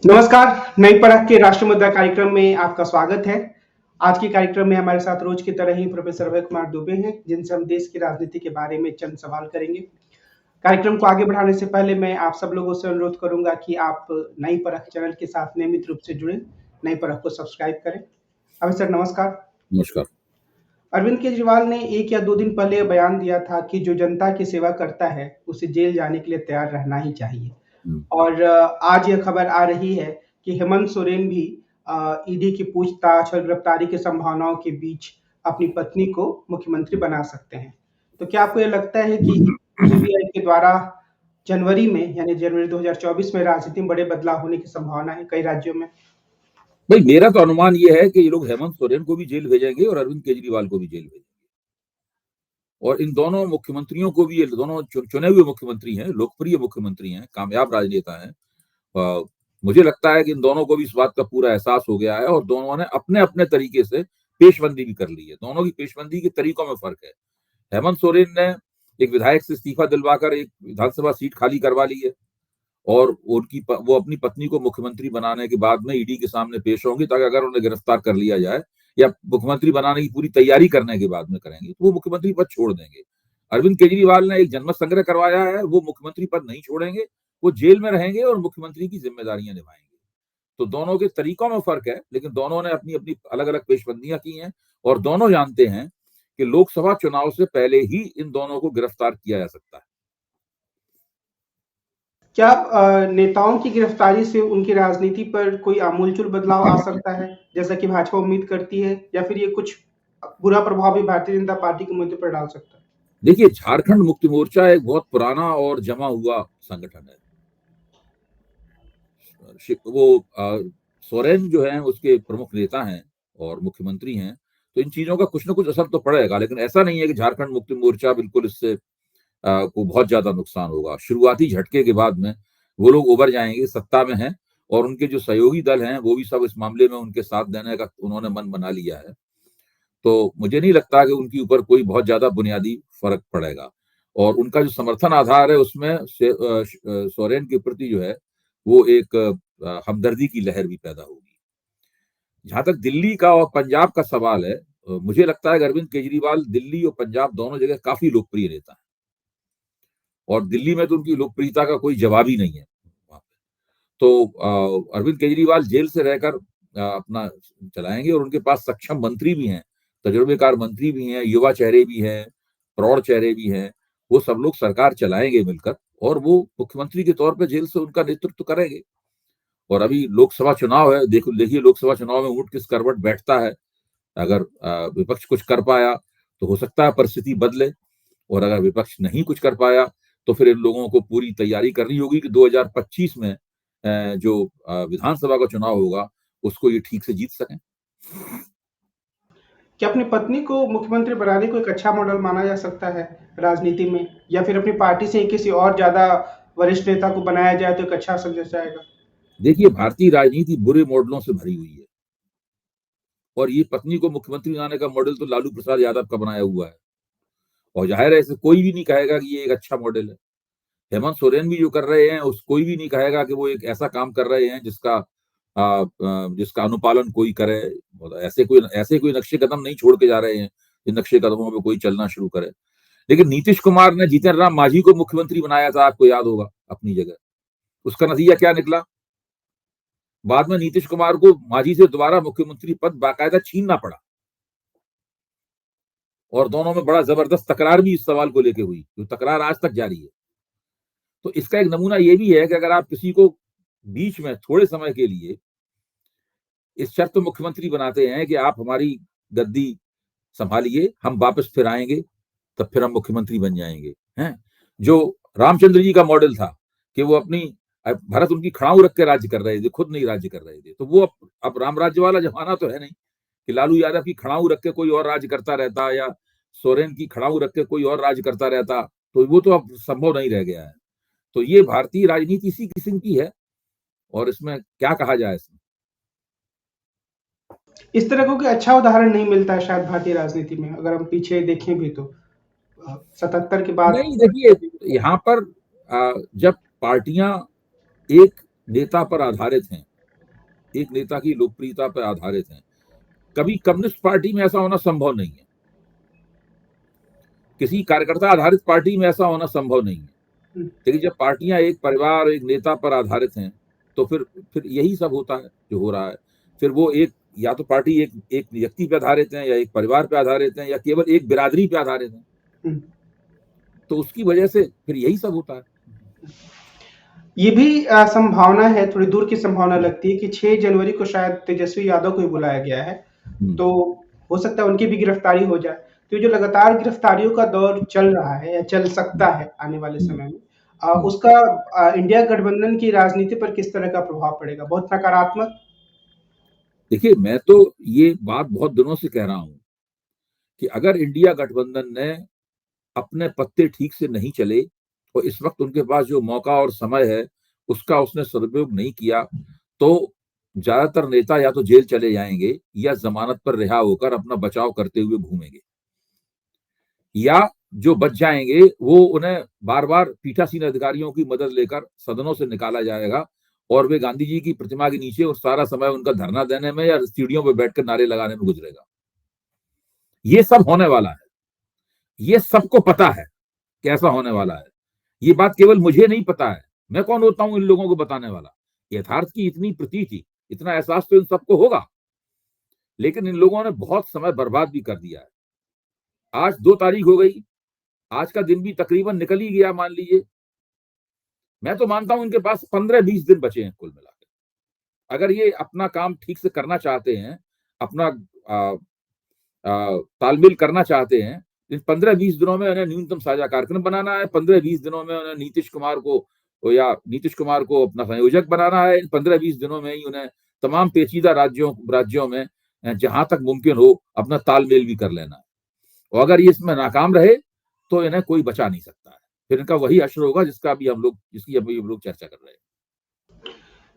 नमस्कार, नई परख के राष्ट्र मुद्दा कार्यक्रम में आपका स्वागत है। आज के कार्यक्रम में हमारे साथ रोज की तरह ही प्रोफेसर अभय कुमार दुबे हैं, जिनसे हम देश की राजनीति के बारे में चंद सवाल करेंगे। कार्यक्रम को आगे बढ़ाने से पहले मैं आप सब लोगों से अनुरोध करूंगा कि आप नई परख चैनल के साथ नियमित रूप से जुड़ें, नई परख को सब्सक्राइब करें। अभय सर नमस्कार। नमस्कार। अरविंद केजरीवाल ने 1 या 2 दिन पहले बयान दिया था कि जो जनता की सेवा करता है, उसे जेल जाने के लिए तैयार रहना ही चाहिए। और आज यह खबर आ रही है कि हेमंत सोरेन भी ईडी की पूछताछ और गिरफ्तारी की संभावनाओं के बीच अपनी पत्नी को मुख्यमंत्री बना सकते हैं। तो क्या आपको ये लगता है कि सीबीआई के द्वारा जनवरी में यानी जनवरी 2024 में राजनीति में बड़े बदलाव होने की संभावना है कई राज्यों में? भाई मेरा तो अनुमान ये है कि ये लोग हेमंत सोरेन को भी जेल भेजेंगे और अरविंद केजरीवाल को भी जेल भेजेंगे। और इन दोनों मुख्यमंत्रियों को भी, ये दोनों चुने हुए मुख्यमंत्री हैं, लोकप्रिय मुख्यमंत्री हैं, कामयाब राजनेता हैं। मुझे लगता है कि इन दोनों को भी इस बात का पूरा एहसास हो गया है और दोनों ने अपने अपने तरीके से पेशबंदी भी कर ली है। दोनों की पेशबंदी के तरीकों में फर्क है। हेमंत सोरेन ने एक विधायक से इस्तीफा दिलवाकर एक विधानसभा सीट खाली करवा ली है और वो अपनी पत्नी को मुख्यमंत्री बनाने के बाद में ईडी के सामने पेश होंगी, ताकि अगर उन्हें गिरफ्तार कर लिया जाए या मुख्यमंत्री बनाने की पूरी तैयारी करने के बाद में करेंगे तो वो मुख्यमंत्री पद छोड़ देंगे। अरविंद केजरीवाल ने एक जनमत संग्रह करवाया है, वो मुख्यमंत्री पद नहीं छोड़ेंगे, वो जेल में रहेंगे और मुख्यमंत्री की जिम्मेदारियां निभाएंगे। तो दोनों के तरीकों में फर्क है, लेकिन दोनों ने अपनी अपनी अलग अलग पेशबंदियां की हैं और दोनों जानते हैं कि लोकसभा चुनाव से पहले ही इन दोनों को गिरफ्तार किया जा सकता है। क्या नेताओं की गिरफ्तारी से उनकी राजनीति पर कोई आमूलचूल बदलाव आ सकता है, जैसा कि भाजपा उम्मीद करती है, या फिर ये कुछ बुरा प्रभाव भी भारतीय जनता पार्टी के मुद्दे पर डाल सकता है? देखिए, झारखंड मुक्ति मोर्चा एक बहुत पुराना और जमा हुआ संगठन है। वो सोरेन जो है उसके प्रमुख नेता हैं और मुख्यमंत्री हैं, तो इन चीजों का कुछ ना कुछ असर तो पड़ेगा, लेकिन ऐसा नहीं है कि झारखंड मुक्ति मोर्चा बिल्कुल इससे को बहुत ज्यादा नुकसान होगा। शुरुआती झटके के बाद में वो लोग उभर जाएंगे, सत्ता में हैं और उनके जो सहयोगी दल हैं वो भी सब इस मामले में उनके साथ देने का उन्होंने मन बना लिया है। तो मुझे नहीं लगता कि उनके ऊपर कोई बहुत ज्यादा बुनियादी फर्क पड़ेगा और उनका जो समर्थन आधार है उसमें सोरेन के प्रति जो है वो एक हमदर्दी की लहर भी पैदा होगी। जहां तक दिल्ली का और पंजाब का सवाल है, मुझे लगता है कि अरविंद केजरीवाल दिल्ली और पंजाब दोनों जगह काफी लोकप्रिय नेता है और दिल्ली में तो उनकी लोकप्रियता का कोई जवाब ही नहीं है वहां पे। तो अरविंद केजरीवाल जेल से रहकर अपना चलाएंगे और उनके पास सक्षम मंत्री भी हैं, तजुर्बेकार मंत्री भी हैं, युवा चेहरे भी हैं, प्रौढ़ चेहरे भी हैं। वो सब लोग सरकार चलाएंगे मिलकर और वो मुख्यमंत्री के तौर पर जेल से उनका नेतृत्व करेंगे। और अभी लोकसभा चुनाव है, देखिए लोकसभा चुनाव में ऊंट किस करवट बैठता है। अगर विपक्ष कुछ कर पाया तो हो सकता है परिस्थिति बदले, और अगर विपक्ष नहीं कुछ कर पाया तो फिर इन लोगों को पूरी तैयारी करनी होगी कि 2025 में जो विधानसभा का चुनाव होगा उसको ये ठीक से जीत सकें। क्या अपनी पत्नी को मुख्यमंत्री बनाने को एक अच्छा मॉडल माना जा सकता है राजनीति में, या फिर अपनी पार्टी से किसी और ज्यादा वरिष्ठ नेता को बनाया जाए तो एक अच्छा समझा जाएगा? देखिए, भारतीय राजनीति बुरे मॉडलों से भरी हुई है और ये पत्नी को मुख्यमंत्री बनाने का मॉडल तो लालू प्रसाद यादव का बनाया हुआ है और जाहिर है ऐसे कोई भी नहीं कहेगा कि ये एक अच्छा मॉडल है। हेमंत सोरेन भी जो कर रहे हैं उस कोई भी नहीं कहेगा कि वो एक ऐसा काम कर रहे हैं जिसका अनुपालन कोई करे। ऐसे कोई नक्शे कदम नहीं छोड़ के जा रहे हैं, इन नक्शे कदमों पे कोई चलना शुरू करे। लेकिन नीतीश कुमार ने जीतन राम मांझी को मुख्यमंत्री बनाया था, आपको याद होगा, अपनी जगह। उसका नतीजा क्या निकला? बाद में नीतीश कुमार को मांझी से दोबारा मुख्यमंत्री पद बाकायदा छीनना पड़ा और दोनों में बड़ा जबरदस्त तकरार भी इस सवाल को लेकर हुई, जो तकरार आज तक जारी है। तो इसका एक नमूना ये भी है कि अगर आप किसी को बीच में थोड़े समय के लिए इस शर्त मुख्यमंत्री बनाते हैं कि आप हमारी गद्दी संभालिए, हम वापस फिर आएंगे, तब फिर हम मुख्यमंत्री बन जाएंगे, हैं। जो रामचंद्र जी का मॉडल था कि वो अपनी भरत उनकी खड़ाऊ रख के राज्य कर रहे थे, खुद नहीं राज्य कर रहे थे, तो वो अब राम राज्य वाला जमाना तो है नहीं कि लालू यादव की खड़ाऊ रख के कोई और राज्य करता रहता या सोरेन की खड़ाऊ रख के कोई और राज्य करता रहता, तो वो तो अब संभव नहीं रह गया है। तो ये भारतीय राजनीति इसी किस्म की है और इसमें क्या कहा जाए। इसमें इस तरह का कोई अच्छा उदाहरण नहीं मिलता है शायद भारतीय राजनीति में, अगर हम पीछे देखें भी तो 77 के बाद। नहीं, देखिए यहाँ पर जब पार्टियां एक नेता पर आधारित हैं एक नेता की लोकप्रियता पर आधारित हैं। कभी कम्युनिस्ट पार्टी में ऐसा होना संभव नहीं है, किसी कार्यकर्ता आधारित पार्टी में ऐसा होना संभव नहीं है। लेकिन जब पार्टियां एक परिवार, एक नेता पर आधारित हैं, तो फिर यही सब होता है जो हो रहा है। फिर वो एक, या तो पार्टी एक व्यक्ति पे आधारित है, या एक परिवार पे आधारित है, या केवल एक बिरादरी पे आधारित है, तो उसकी वजह से फिर यही सब होता है। ये भी संभावना है, थोड़ी दूर की संभावना लगती है कि 6 जनवरी को शायद तेजस्वी यादव को ही बुलाया गया है, तो हो सकता है उनकी भी गिरफ्तारी हो जाए। तो ये जो लगातार गिरफ्तारियों का दौर चल रहा है या चल सकता है आने वाले समय में, उसका इंडिया गठबंधन की राजनीति पर किस तरह का प्रभाव पड़ेगा? बहुत नकारात्मक? देखिए, मैं तो ये बात बहुत दिनों से कह रहा हूं कि अगर इंडिया गठबंधन ने अपने पत्ते ठीक से नहीं चले और इस वक्त उनके पास जो मौका और समय है उसका उसने सदुपयोग नहीं किया, तो ज्यादातर नेता या तो जेल चले जाएंगे या जमानत पर रिहा होकर अपना बचाव करते हुए घूमेंगे, या जो बच जाएंगे वो उन्हें बार बार पीठासीन अधिकारियों की मदद लेकर सदनों से निकाला जाएगा और वे गांधी जी की प्रतिमा के नीचे और सारा समय उनका धरना देने में या सीढ़ियों पर बैठकर नारे लगाने में गुजरेगा। ये सब होने वाला है, ये सबको पता है कि ऐसा होने वाला है। ये बात केवल मुझे नहीं पता है, मैं कौन होता हूं इन लोगों को बताने वाला। यथार्थ की इतनी प्रतीति, इतना एहसास तो इन सबको होगा, लेकिन इन लोगों ने बहुत समय बर्बाद भी कर दिया है। आज 2 तारीख हो गई, आज का दिन भी तकरीबन निकल ही गया मान लीजिए। मैं तो मानता हूं इनके पास 15-20 दिन बचे हैं कुल मिलाकर। अगर ये अपना काम ठीक से करना चाहते हैं, अपना तालमेल करना चाहते हैं, इन 15-20 दिनों में उन्हें न्यूनतम साझा कार्यक्रम बनाना है। 15-20 दिनों में उन्हें नीतीश कुमार को अपना संयोजक बनाना है। इन 15-20 दिनों में ही उन्हें तमाम पेचीदा राज्यों में जहां तक मुमकिन हो अपना तालमेल भी कर लेना है। और अगर ये इसमें नाकाम रहे तो इन्हें कोई बचा नहीं सकता है। फिर इनका वही अश्र होगा जिसकी अभी हम लोग चर्चा कर रहे हैं।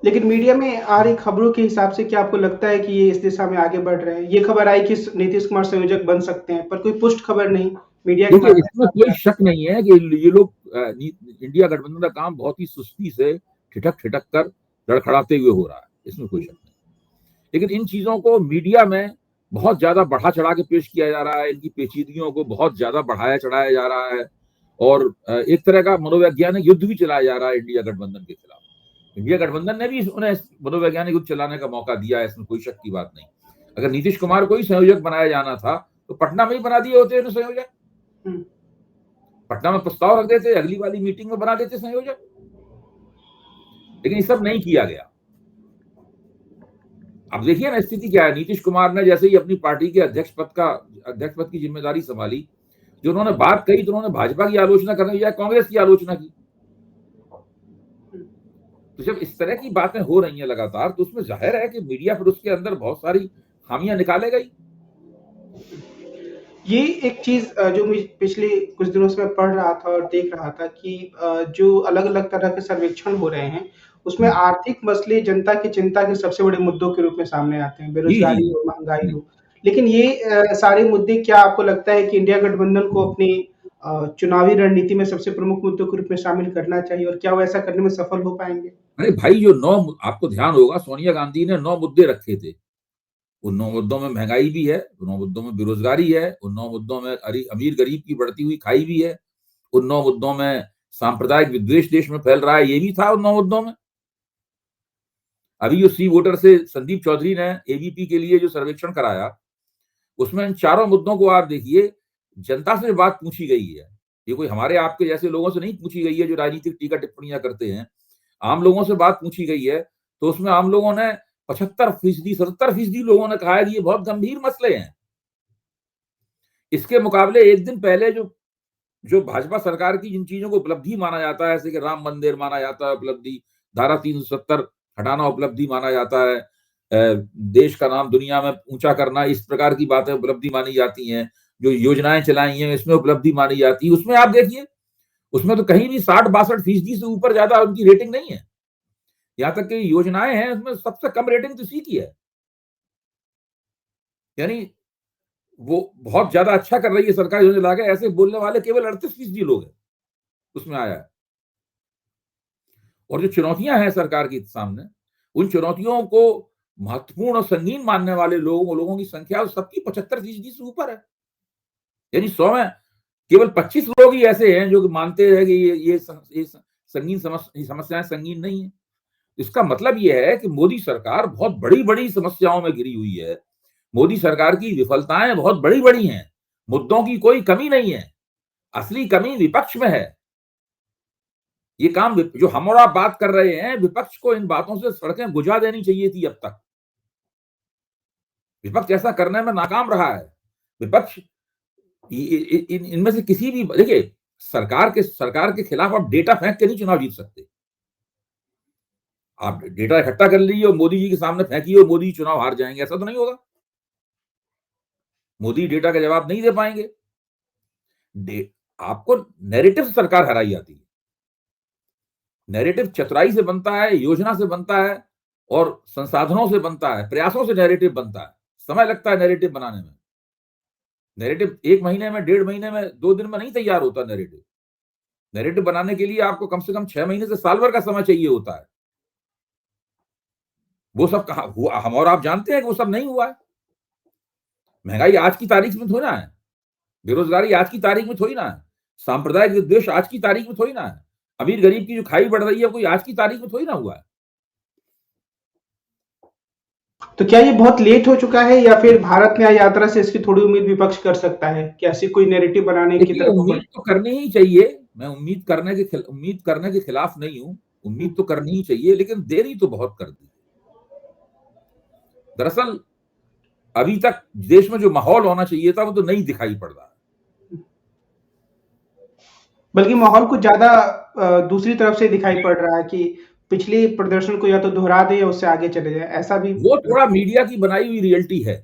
लेकिन मीडिया में आ रही खबरों के हिसाब से क्या आपको लगता है कि ये इस दिशा में आगे बढ़ रहे हैं? ये खबर आई कि नीतीश कुमार संयोजक बन सकते हैं, पर कोई पुष्ट खबर नहीं मीडिया के देखिए, माध्यम इसमें कोई शक नहीं है कि ये लोग इंडिया गठबंधन का काम बहुत ही सुस्ती से ठिठक कर लड़खड़ाते हुए हो रहा है, इसमें कोई शक नहीं। लेकिन इन चीजों को मीडिया में बहुत ज्यादा बढ़ा चढ़ा के पेश किया जा रहा है, इनकी पेचीदगियों को बहुत ज्यादा बढ़ाया चढ़ाया जा रहा है, और एक तरह का मनोवैज्ञानिक युद्ध भी चलाया जा रहा है इंडिया गठबंधन के खिलाफ। इंडिया गठबंधन ने भी उन्हें मनोवैज्ञानिक युद्ध चलाने का मौका दिया है, इसमें कोई शक की बात नहीं। अगर नीतीश कुमार को ही संयोजक बनाया जाना था तो पटना में ही बना दिए होते हैं संयोजक। पटना में प्रस्ताव रख देते, अगली वाली मीटिंग में बना देते संयोजक, लेकिन ये सब नहीं किया गया। अब देखिए ना स्थिति क्या है। नीतीश कुमार ने जैसे ही अपनी पार्टी के अध्यक्ष पद की जिम्मेदारी संभाली, जो उन्होंने बात कही तो उन्होंने भाजपा की आलोचना करने की बजाय कांग्रेस की आलोचना की। तो जब इस तरह की बातें हो रही हैं लगातार, तो उसमें जाहिर है कि मीडिया फिर उसके अंदर बहुत सारी खामियां निकालेगा ही। ये एक चीज़ जो मैं पिछले कुछ दिनों से मैं पढ़ रहा था और देख रहा था कि जो अलग-अलग तरह के सर्वेक्षण हो रहे हैं, उसमें आर्थिक मसले जनता की चिंता के सबसे बड़े मुद्दों के रूप में सामने आते हैं, बेरोज़गारी हो, महँगाई हो। लेकिन ये सारे मुद्दे क्या आपको लगता है कि इंडिया गठबंधन को अपनी चुनावी रणनीति में सबसे प्रमुख मुद्दों के रूप में शामिल करना चाहिए, और क्या वो ऐसा करने में सफल हो पाएँगे? अरे भाई, जो 9, आपको ध्यान होगा सोनिया गांधी ने 9 मुद्दे रखे थे। उन 9 मुद्दों में महंगाई भी है, उन 9 मुद्दों में बेरोजगारी है, उन 9 मुद्दों में अमीर गरीब की बढ़ती हुई खाई भी है, उन 9 मुद्दों में सांप्रदायिक विद्वेष देश में फैल रहा है, ये भी था उन 9 मुद्दों में। अभी जो सी वोटर से संदीप चौधरी ने एबीपी के लिए जो सर्वेक्षण कराया, उसमें इन चारों मुद्दों को आप देखिए, जनता से बात पूछी गई है। ये कोई हमारे आपके जैसे लोगों से नहीं पूछी गई है जो राजनीतिक टीका टिप्पणियां करते हैं। आम लोगों से बात पूछी गई है, तो उसमें आम लोगों ने 75%, 77% लोगों ने कहा है कि ये बहुत गंभीर मसले हैं। इसके मुकाबले एक दिन पहले जो भाजपा सरकार की जिन चीजों को उपलब्धि माना जाता है, जैसे कि राम मंदिर माना जाता है उपलब्धि, धारा 370 हटाना उपलब्धि माना जाता है, देश का नाम दुनिया में ऊंचा करना, इस प्रकार की बातें उपलब्धि मानी जाती हैं, जो योजनाएं चलाई हैं इसमें उपलब्धि मानी जाती है। उसमें आप देखिए, उसमें तो कहीं भी 60-62% से ऊपर ज्यादा उनकी रेटिंग नहीं है। यहां तक कि योजनाएं हैं उसमें सबसे कम रेटिंग तो इसी की है। यानी वो बहुत ज्यादा अच्छा कर रही है सरकार योजना लाके, ऐसे बोलने वाले केवल 38% लोग हैं उसमें आया है। और जो चुनौतियां हैं सरकार के सामने, उन चुनौतियों को महत्वपूर्ण और संगीन मानने वाले लोगों की संख्या सबकी 75% से ऊपर है। यानी 100 में केवल 25 लोग ही ऐसे हैं जो मानते हैं कि ये संगीन समस्याएं संगीन नहीं है। इसका मतलब यह है कि मोदी सरकार बहुत बड़ी बड़ी समस्याओं में घिरी हुई है। मोदी सरकार की विफलताएं बहुत बड़ी बड़ी हैं। मुद्दों की कोई कमी नहीं है, असली कमी विपक्ष में है। ये काम जो हम और आप बात कर रहे हैं, विपक्ष को इन बातों से सड़कें बुझा देनी चाहिए थी अब तक। विपक्ष ऐसा करने में नाकाम रहा है। विपक्ष इनमें से किसी भी, देखिए, सरकार के खिलाफ आप डेटा फेंक के नहीं चुनाव जीत सकते। आप डेटा इकट्ठा कर लीजिए और मोदी जी के सामने फेंकिए और मोदी चुनाव हार जाएंगे, ऐसा तो नहीं होगा। मोदी डेटा का जवाब नहीं दे पाएंगे। आपको नैरेटिव से सरकार हराई जाती है। नैरेटिव चतुराई से बनता है, योजना से बनता है और संसाधनों से बनता है, प्रयासों से नैरेटिव बनता है। समय लगता है नैरेटिव बनाने में। नैरेटिव 1 महीने में, 1.5 महीने में, 2 दिन में नहीं तैयार होता। नैरेटिव बनाने के लिए आपको कम से कम 6 महीने से साल भर का समय चाहिए होता है। वो सब कहा हुआ, हम और आप जानते हैं कि वो सब नहीं हुआ है। महंगाई आज की तारीख में थोड़ी ना है, बेरोजगारी आज की तारीख में थोड़ी ना है, सांप्रदायिक विद्वेष आज की तारीख में थोड़ी ना है, अमीर गरीब की जो खाई बढ़ रही है कोई आज की तारीख में थोड़ी ना हुआ है। तो क्या ये बहुत लेट हो चुका है या फिर भारत न्याय यात्रा से इसकी थोड़ी उम्मीद विपक्ष कर सकता है कि ऐसी कोई नैरेटिव बनाने की तरफ उम्मीद तो करनी ही चाहिए। मैं उम्मीद करने के खिलाफ नहीं हूं। उम्मीद तो करनी ही चाहिए, लेकिन देरी तो बहुत कर दी। दरअसल अभी तक देश में जो माहौल होना चाहिए था वो तो नहीं दिखाई पड़ रहा है। बल्कि माहौल कुछ ज्यादा दूसरी तरफ से दिखाई पड़ रहा है कि पिछले प्रदर्शन को या तो दोहरा दे या उससे आगे चले जाए, ऐसा भी। वो थोड़ा मीडिया की बनाई हुई रियलिटी है।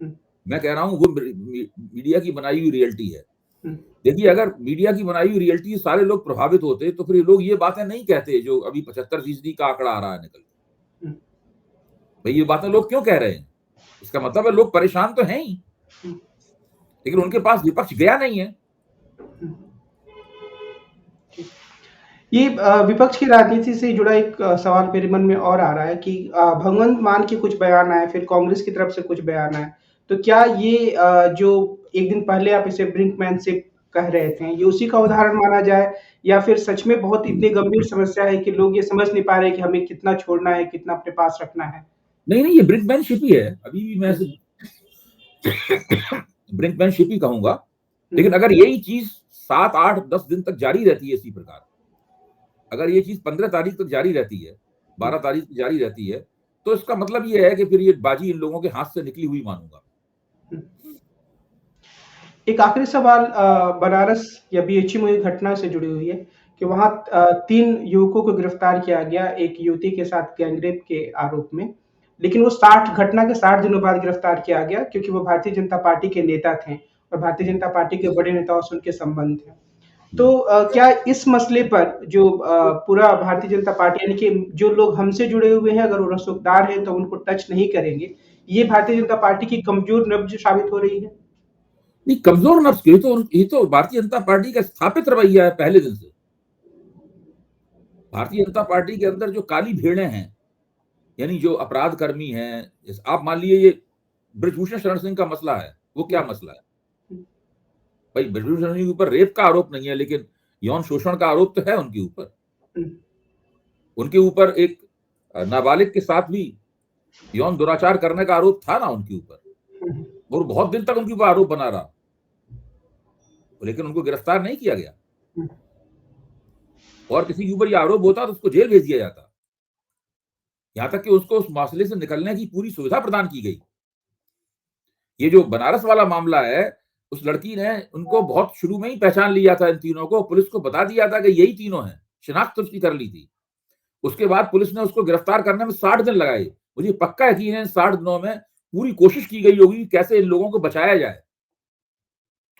मैं कह रहा हूं वो मीडिया की बनाई हुई रियलिटी है। देखिए, अगर मीडिया की बनाई हुई रियलिटी सारे लोग प्रभावित होते तो फिर लोग ये बातें नहीं कहते जो अभी 75% का आंकड़ा आ रहा है निकल के। भाई ये बातें लोग क्यों कह रहे हैं? इसका मतलब है लोग परेशान तो हैं ही, लेकिन उनके पास विपक्ष गया नहीं है। ये विपक्ष की राजनीति से जुड़ा एक सवाल मेरे मन में और आ रहा है कि भगवंत मान के कुछ बयान आए, फिर कांग्रेस की तरफ से कुछ बयान आए। तो क्या ये जो एक दिन पहले आप इसे ब्रिंकमैनशिप कह रहे थे, ये उसी का उदाहरण माना जाए या फिर सच में बहुत इतनी गंभीर समस्या है कि लोग ये समझ नहीं पा रहे कि हमें कितना छोड़ना है, कितना अपने पास रखना है? नहीं, ये ब्रिंकमैनशिप ही है। अभी भी मैं ब्रिंकमैनशिप ही कहूंगा। लेकिन अगर यही चीज 7, 8, 10 दिन तक जारी रहती है इसी प्रकार, अगर ये चीज 15 तारीख तक जारी रहती है, 12 तारीख तक जारी रहती है, तो इसका मतलब ये है कि फिर ये बाजी इन लोगों के हाथ से निकली हुई मानूंगा। एक आखिरी सवाल बनारस या बीएचयू में घटना से जुड़ी हुई है कि वहाँ 3 युवकों को गिरफ्तार किया गया एक युवती के साथ गैंगरेप के आरोप में। लेकिन वो 60 घटना के 60 दिनों बाद गिरफ्तार किया गया क्योंकि वो भारतीय जनता पार्टी के नेता थे और भारतीय जनता पार्टी के बड़े नेताओं से उनके संबंध थे। तो क्या इस मसले पर जो पूरा भारतीय जनता पार्टी यानी कि जो लोग हमसे जुड़े हुए हैं अगर वो रसूखदार हैं तो उनको टच नहीं करेंगे, ये भारतीय जनता पार्टी की कमजोर नब्ज साबित हो रही है? नहीं, कमजोर नफ्स की ये तो भारतीय जनता पार्टी का स्थापित रवैया है पहले दिन से। भारतीय जनता पार्टी के अंदर जो काली भेड़ें हैं, यानी जो अपराध कर्मी हैं, आप मान लीजिए ये ब्रजभूषण शरण सिंह का मसला है। वो क्या मसला है भाई? ब्रजभूषण शरण सिंह के ऊपर रेप का आरोप नहीं है, लेकिन यौन शोषण का आरोप तो है उनके ऊपर। उनके ऊपर एक नाबालिग के साथ भी यौन दुराचार करने का आरोप था ना उनके ऊपर, और बहुत दिन तक उनके ऊपर आरोप बना रहा, लेकिन उनको गिरफ्तार नहीं किया गया। और किसी के ऊपर यह आरोप होता तो उसको जेल भेज दिया जाता, यहां तक कि उसको उस मसले से निकलने की पूरी सुविधा प्रदान की गई। ये जो बनारस वाला मामला है, उस लड़की ने उनको बहुत शुरू में ही पहचान लिया था, इन तीनों को पुलिस को बता दिया था कि यही तीनों हैं, शिनाख्त उसकी कर ली थी। उसके बाद पुलिस ने उसको गिरफ्तार करने में 60 दिन लगाए। मुझे पक्का यकीन है इन 60 दिनों में पूरी कोशिश की गई होगी कैसे इन लोगों को बचाया जाए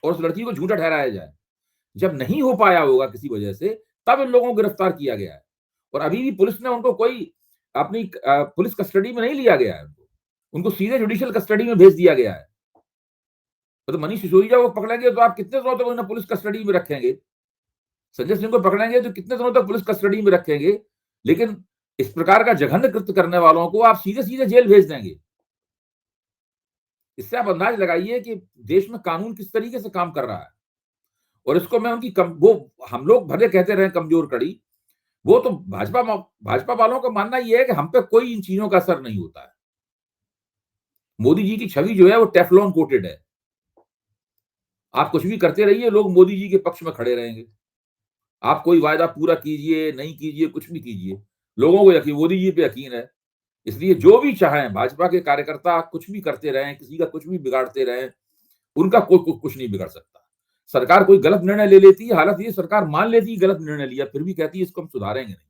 और उस लड़की को झूठा ठहराया जाए। जब नहीं हो पाया होगा किसी वजह से, तब इन लोगों को गिरफ्तार किया गया है। और अभी भी पुलिस ने उनको कोई अपनी पुलिस कस्टडी में नहीं लिया गया है, उनको सीधे जुडिशियल कस्टडी में भेज दिया गया है। तो मनीष सिसोदिया को पकड़ेंगे तो आप कितने दिनों तक उन्हें पुलिस कस्टडी में रखेंगे? संजय सिंह को पकड़ेंगे तो कितने दिनों तक पुलिस कस्टडी में रखेंगे? लेकिन इस प्रकार का जघन्य कृत्य करने वालों को आप सीधे सीधे जेल भेज देंगे। इससे आप अंदाज लगाइए कि देश में कानून किस तरीके से काम कर रहा है। और इसको मैं उनकी वो हम लोग भले कहते रहे कमजोर कड़ी, वो तो भाजपा वालों का मानना यह है कि हम पे कोई इन चीजों का असर नहीं होता है। मोदी जी की छवि जो है वो टेफलॉन कोटेड है। आप कुछ भी करते रहिए, लोग मोदी जी के पक्ष में खड़े रहेंगे। आप कोई वायदा पूरा कीजिए, नहीं कीजिए, कुछ भी कीजिए, लोगों को यकीन, मोदी जी पे यकीन है। इसलिए जो भी चाहें भाजपा के कार्यकर्ता कुछ भी करते रहें, किसी का कुछ भी बिगाड़ते रहें, उनका कोई कुछ नहीं बिगड़ सकता। सरकार कोई गलत निर्णय ले लेती है, हालत ये सरकार मान लेती है गलत निर्णय लिया, फिर भी कहती है इसको हम सुधारेंगे नहीं।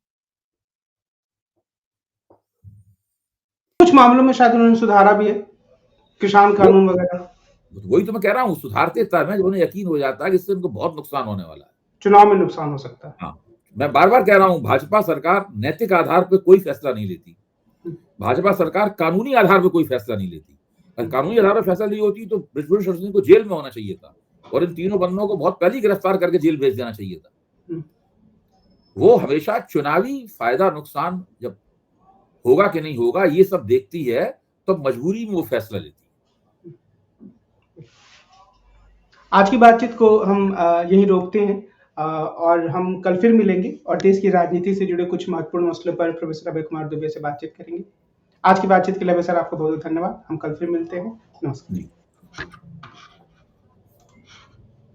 कुछ मामलों में शायद उन्होंने सुधारा भी है, किसान कानून वगैरह। वही तो मैं कह रहा हूँ, सुधारते तब है जब उन्हें यकीन हो जाता है कि इससे उनको बहुत नुकसान होने वाला है। चुनाव में नुकसान हो सकता है। हाँ, मैं बार-बार कह रहा हूँ, भाजपा सरकार नैतिक आधार पे कोई फैसला नहीं लेती। भाजपा सरकार कानूनी आधार पे कोई फैसला नहीं लेती। अगर कानूनी आधार पर फैसला ली होती तो बृजभूषण शरण सिंह को जेल में होना चाहिए था और इन तीनों बंदों को बहुत पहले गिरफ्तार करके जेल भेज देना चाहिए था। वो हमेशा चुनावी फायदा नुकसान जब होगा कि नहीं होगा ये सब देखती है, तो मजबूरी में वो फैसला लेती है। आज की बातचीत को हम यहीं रोकते हैं और हम कल फिर मिलेंगे और देश की राजनीति से जुड़े कुछ महत्वपूर्ण मसलों पर प्रोफेसर अभय कुमार दुबे से बातचीत करेंगे। आज की बातचीत के लिए सर आपको बहुत धन्यवाद। हम कल फिर मिलते हैं। नमस्कार।